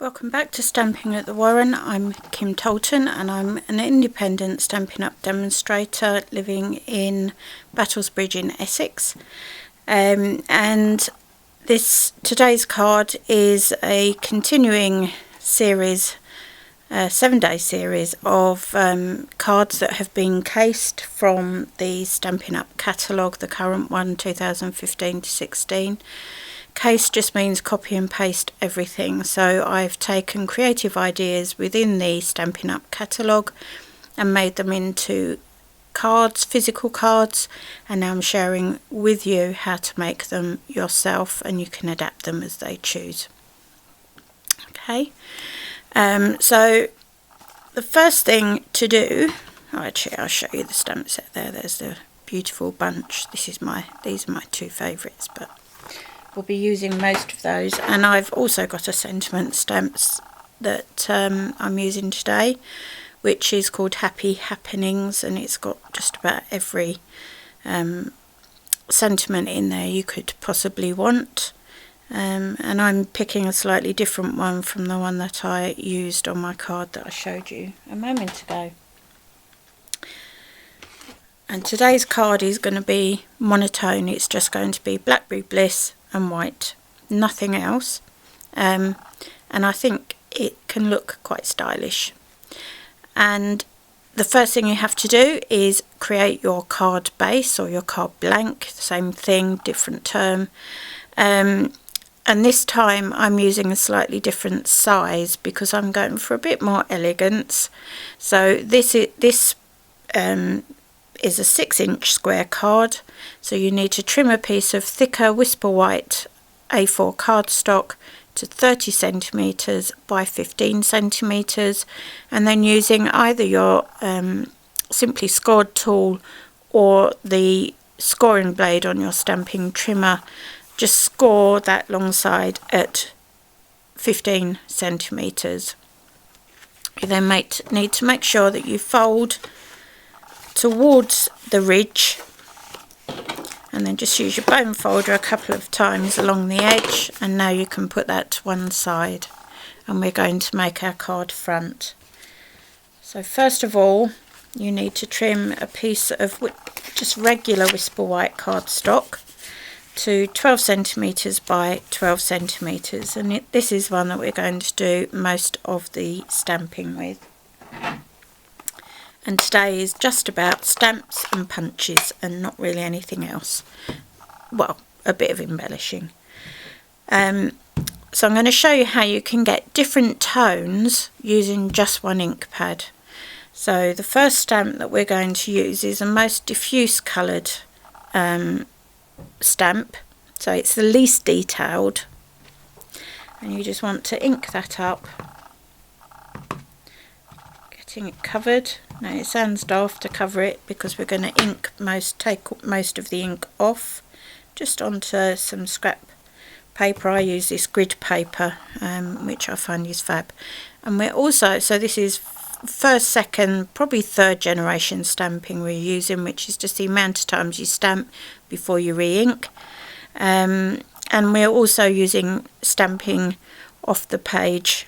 Welcome back to Stamping at the Warren. I'm Kim Tolton and I'm an independent Stampin' Up! Demonstrator living in Battlesbridge in Essex. And today's card is a continuing series, 7-day series of cards that have been cased from the Stampin' Up! Catalogue, the current one, 2015 to 16. Case just means copy and paste everything, so I've taken creative ideas within the Stampin' Up! Catalogue and made them into cards, physical cards, and now I'm sharing with you how to make them yourself, and you can adapt them as they choose. Okay, so the first thing to do, actually I'll show you the stamp set there. There's the beautiful bunch. These are my two favourites, but we'll be using most of those, and I've also got a sentiment stamps that I'm using today, which is called Happy Happenings, and it's got just about every sentiment in there you could possibly want, and I'm picking a slightly different one from the one that I used on my card that I showed you a moment ago. And today's card is going to be monotone. It's just going to be Blackberry Bliss and white, nothing else, and I think it can look quite stylish. And the first thing you have to do is create your card base or your card blank, same thing, different term, and this time I'm using a slightly different size because I'm going for a bit more elegance. So this is a 6-inch square card, so you need to trim a piece of thicker whisper white A4 cardstock to 30 centimeters by 15 centimeters, and then using either your simply scored tool or the scoring blade on your stamping trimmer, just score that long side at 15 centimeters. You then need to make sure that you fold towards the ridge, and then just use your bone folder a couple of times along the edge, and now you can put that to one side, and we're going to make our card front. So first of all, you need to trim a piece of just regular whisper white cardstock to 12 centimeters by 12 centimeters, and this is one that we're going to do most of the stamping with. And today is just about stamps and punches and not really anything else. Well, a bit of embellishing. So I'm going to show you how you can get different tones using just one ink pad. So the first stamp that we're going to use is a most diffuse coloured stamp. So it's the least detailed. And you just want to ink that up. Getting it covered. Now it sounds daft to cover it because we're going to take most of the ink off, just onto some scrap paper. I use this grid paper, which I find is fab. And we're also, so this is first, second, probably third generation stamping we're using, which is just the amount of times you stamp before you re-ink. And we're also using stamping off the page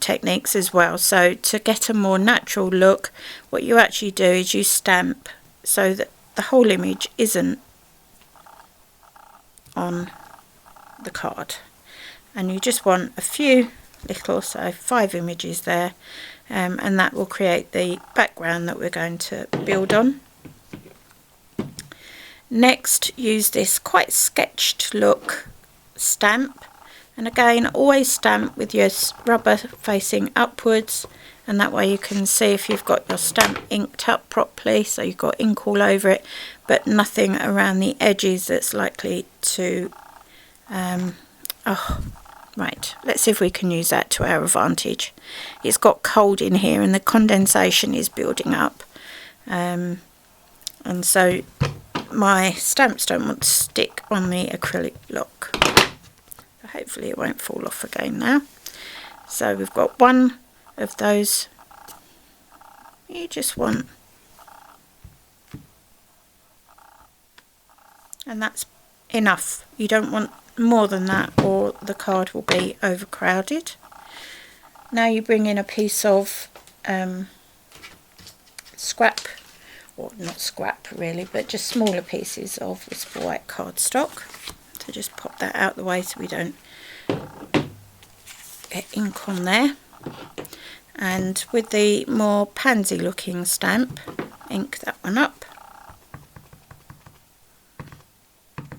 techniques as well. So to get a more natural look, what you actually do is you stamp so that the whole image isn't on the card, and you just want a few little, so 5 images there, and that will create the background that we're going to build on. Next, use this quite sketched look stamp. And again, always stamp with your rubber facing upwards, and that way you can see if you've got your stamp inked up properly, so you've got ink all over it, but nothing around the edges that's likely to... right, let's see if we can use that to our advantage. It's got cold in here and the condensation is building up, and so my stamps don't want to stick on the acrylic block. Hopefully it won't fall off again now. So we've got one of those. You just want, and that's enough. You don't want more than that or the card will be overcrowded. now you bring in a piece of scrap, or not scrap really, but just smaller pieces of Whisper White cardstock. So just pop that out the way so we don't get ink on there. And with the more pansy looking stamp, ink that one up.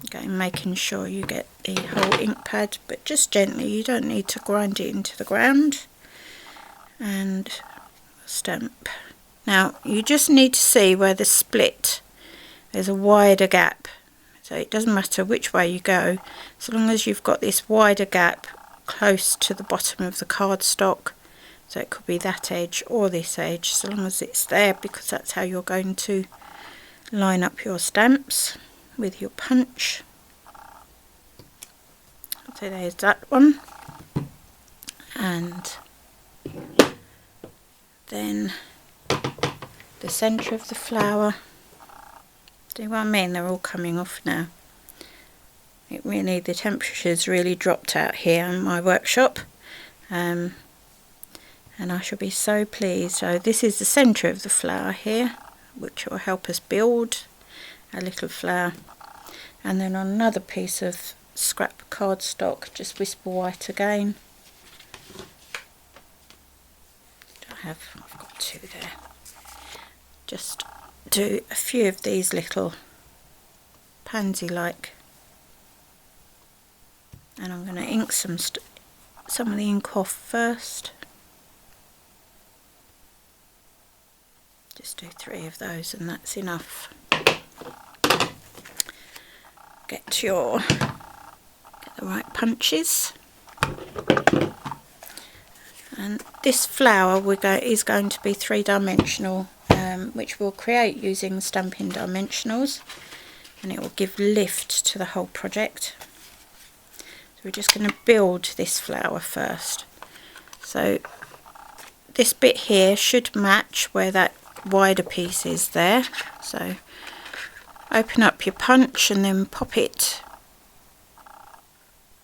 Again, making sure you get the whole ink pad, but just gently, you don't need to grind it into the ground. And stamp. Now you just need to see where the split, there's a wider gap, so it doesn't matter which way you go, so long as you've got this wider gap close to the bottom of the cardstock. So it could be that edge or this edge, so long as it's there, because that's how you're going to line up your stamps with your punch. So there's that one, and then the centre of the flower. See what I mean? They're all coming off now. It really, the temperature's really dropped out here in my workshop, and I shall be so pleased. So this is the centre of the flower here, which will help us build a little flower. And then on another piece of scrap cardstock, just Whisper White again. I've got two there. Just do a few of these little pansy like, and I'm going to ink some of the ink off first. Just do 3 of those and that's enough. Get the right punches. And this flower is going to be 3-dimensional, which we'll create using Stampin' Dimensionals, and it will give lift to the whole project. So we're just going to build this flower first. So this bit here should match where that wider piece is there. So open up your punch and then pop it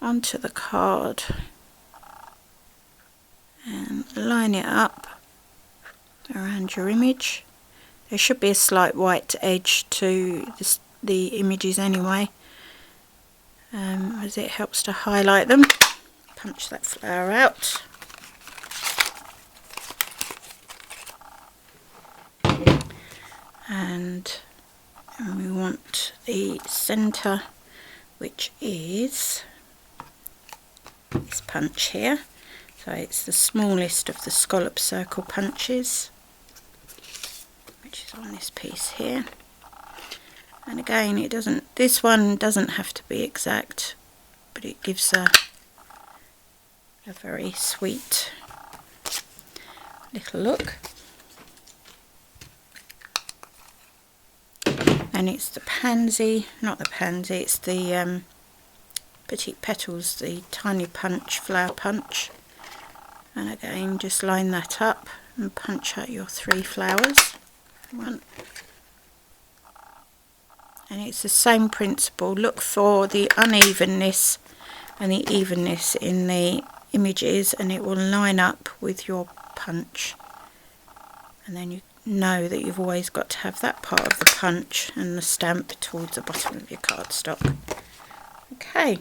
onto the card and line it up around your image. There should be a slight white edge to the images anyway, as it helps to highlight them. Punch that flower out. And we want the centre, which is this punch here. So it's the smallest of the scallop circle punches, which is on this piece here. And again, this one doesn't have to be exact, but it gives a very sweet little look. And it's the pansy, not the pansy, it's the petite petals, the tiny punch, flower punch. And again, just line that up and punch out your 3 flowers. 1. And it's the same principle. Look for the unevenness and the evenness in the images, and it will line up with your punch. And then you know that you've always got to have that part of the punch and the stamp towards the bottom of your cardstock. Okay.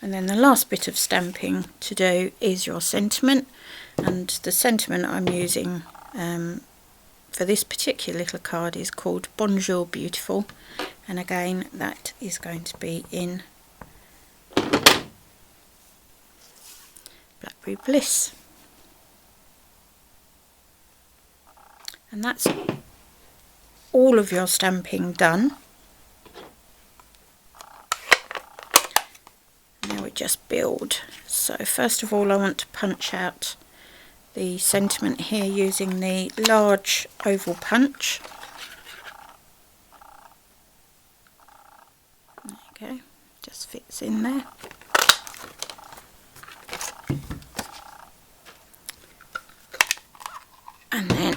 And then the last bit of stamping to do is your sentiment, and the sentiment I'm using for this particular little card is called Bonjour Beautiful, and again that is going to be in Blackberry Bliss. And that's all of your stamping done. Now we just build. So first of all I want to punch out the sentiment here using the large oval punch. There you go, just fits in there. And then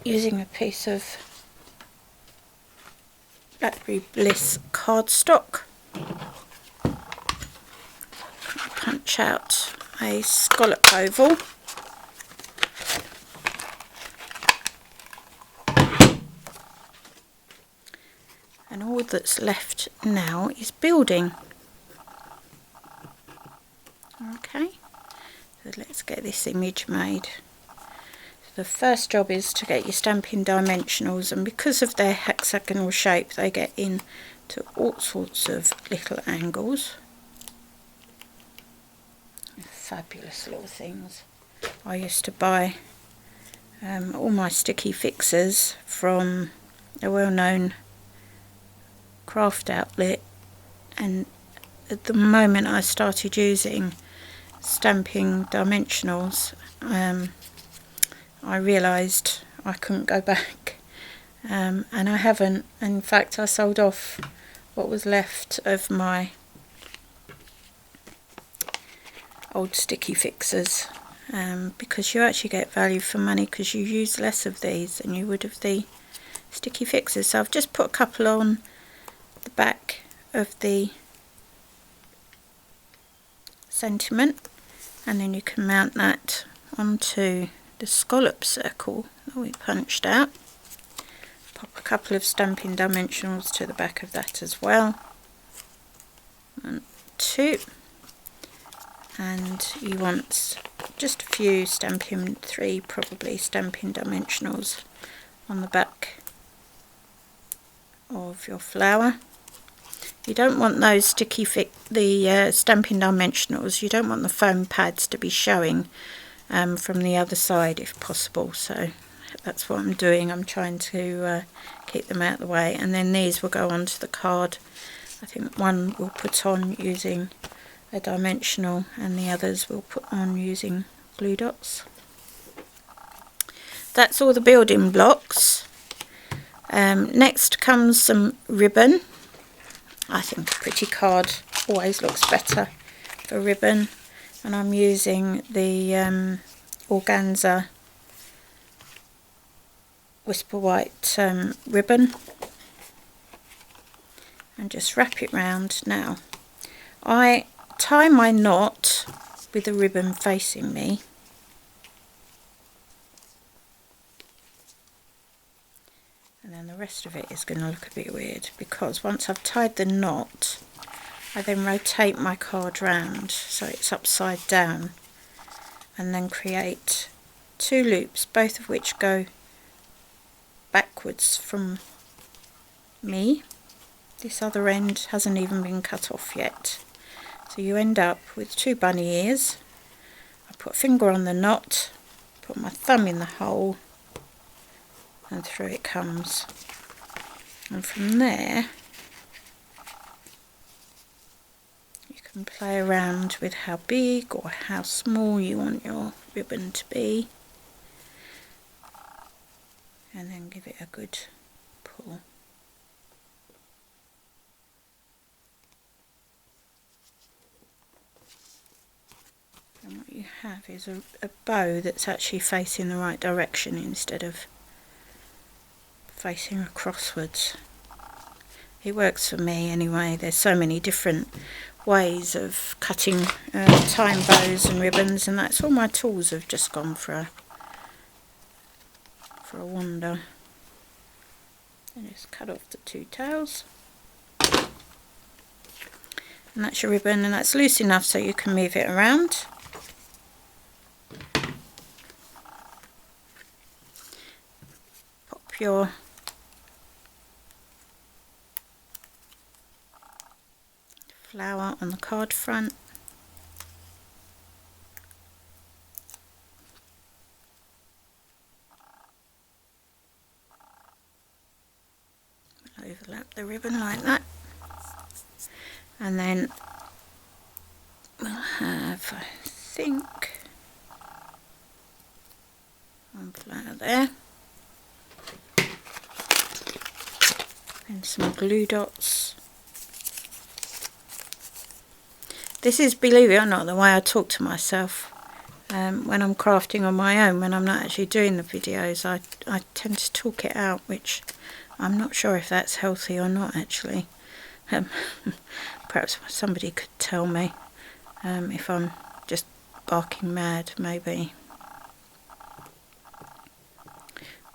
using a piece of Blackberry Bliss cardstock, punch punch out a scallop oval. And all that's left now is building. Okay, so let's get this image made. The first job is to get your Stampin' dimensionals, and because of their hexagonal shape they get into all sorts of little angles. Fabulous little things. I used to buy all my sticky fixers from a well-known craft outlet, and at the moment I started using Stampin' dimensionals, I realised I couldn't go back, and I haven't. In fact, I sold off what was left of my old sticky fixers, because you actually get value for money because you use less of these than you would of the sticky fixers. So I've just put a couple on the back of the sentiment, and then you can mount that onto the scallop circle that we punched out. Pop a couple of Stampin' dimensionals to the back of that as well. 1, 2, and you want just a few Stampin', 3 probably Stampin' dimensionals on the back of your flower. You don't want those Stampin' dimensionals, you don't want the foam pads to be showing from the other side if possible, so that's what I'm doing. I'm trying to keep them out of the way, and then these will go onto the card. I think one we'll put on using a dimensional and the others we'll put on using glue dots. That's all the building blocks. Next comes some ribbon. I think a pretty card always looks better for ribbon, and I'm using the organza whisper white ribbon, and just wrap it round. Now I tie my knot with the ribbon facing me, and then the rest of it is going to look a bit weird because once I've tied the knot I then rotate my card round so it's upside down, and then create 2 loops, both of which go backwards from me. This other end hasn't even been cut off yet, so you end up with 2 bunny ears. I put a finger on the knot, put my thumb in the hole, and through it comes, and from there you can play around with how big or how small you want your ribbon to be, and then give it a good pull. And what you have is a bow that's actually facing the right direction instead of facing crosswards. It works for me anyway. There's so many different ways of cutting tying bows and ribbons, and that's all my tools have just gone for a wander. And just cut off the 2 tails, and that's your ribbon, and that's loose enough so you can move it around. Pop your flower on the card front, overlap the ribbon like that, and then we'll have, I think, 1 flower there and some glue dots. This is, believe it or not, the way I talk to myself when I'm crafting on my own. When I'm not actually doing the videos, I tend to talk it out, which I'm not sure if that's healthy or not actually. Perhaps somebody could tell me. if I'm just barking mad, maybe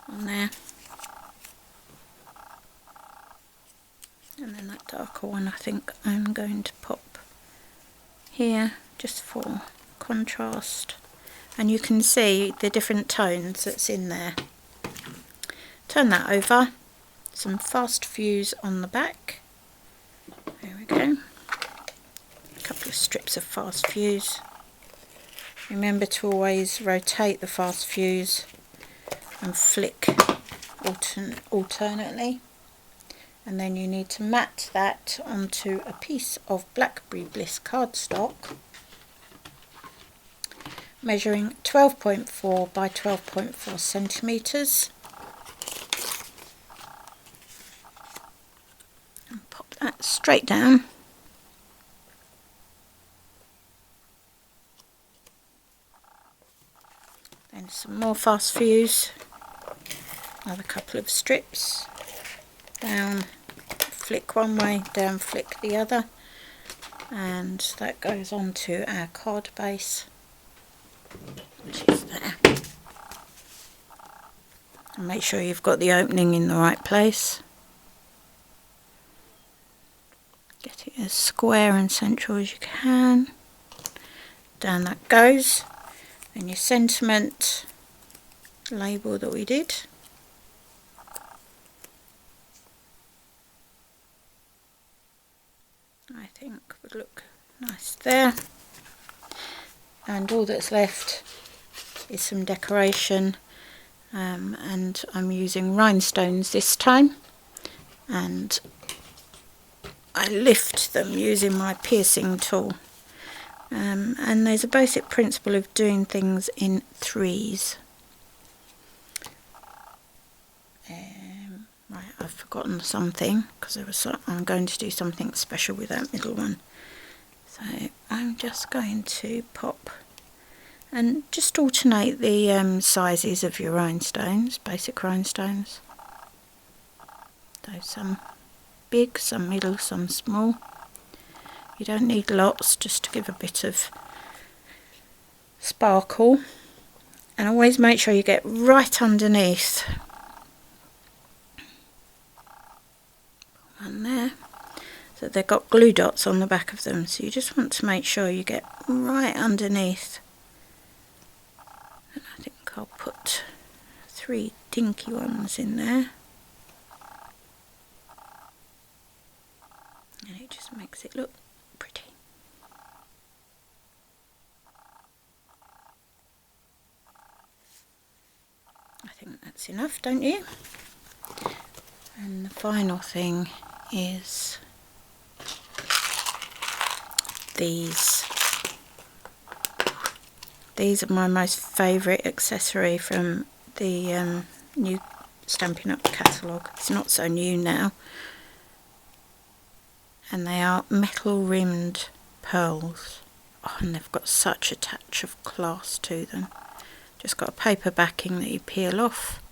on there. And then that darker one I think I'm going to pop here just for contrast, and you can see the different tones that's in there. Turn that over, some fast fuse on the back, there we go, a couple of strips of fast fuse. Remember to always rotate the fast fuse and flick alternately, and then you need to mat that onto a piece of Blackberry Bliss cardstock measuring 12.4 by 12.4 centimetres, and pop that straight down. Then some more fast fuse, another couple of strips, down, flick one way, down, flick the other, and that goes on to our card base, which is there. And make sure you've got the opening in the right place. Get it as square and central as you can. Down that goes. And your sentiment label that we did. I think would look nice there. And all that's left is some decoration, and I'm using rhinestones this time, and I lift them using my piercing tool. And there's a basic principle of doing things in threes. Right, I've forgotten something because I'm going to do something special with that middle one. So I'm just going to pop and just alternate the sizes of your rhinestones, basic rhinestones. So some big, some middle, some small. You don't need lots, just to give a bit of sparkle. And always make sure you get right underneath. One there. So they've got glue dots on the back of them, so you just want to make sure you get right underneath. And I think I'll put 3 dinky ones in there. And it just makes it look pretty. I think that's enough, don't you? And the final thing is these. These are my most favourite accessory from the new Stampin' Up catalogue. It's not so new now. And they are metal rimmed pearls. Oh, and they've got such a touch of class to them. Just got a paper backing that you peel off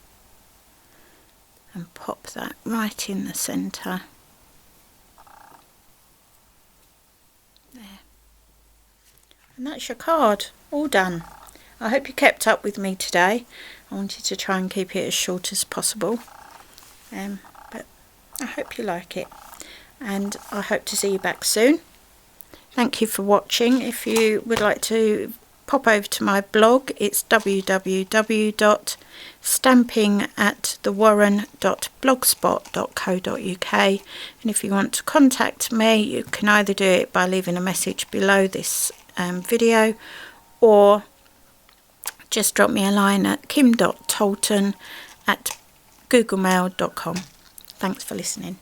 and pop that right in the centre. There. And that's your card, all done. I hope you kept up with me today. I wanted to try and keep it as short as possible. But I hope you like it. And I hope to see you back soon. Thank you for watching. If you would like to pop over to my blog, it's www.stampingatthewarren.blogspot.co.uk, and if you want to contact me, you can either do it by leaving a message below this video, or just drop me a line at kim.tolton@googlemail.com. Thanks for listening.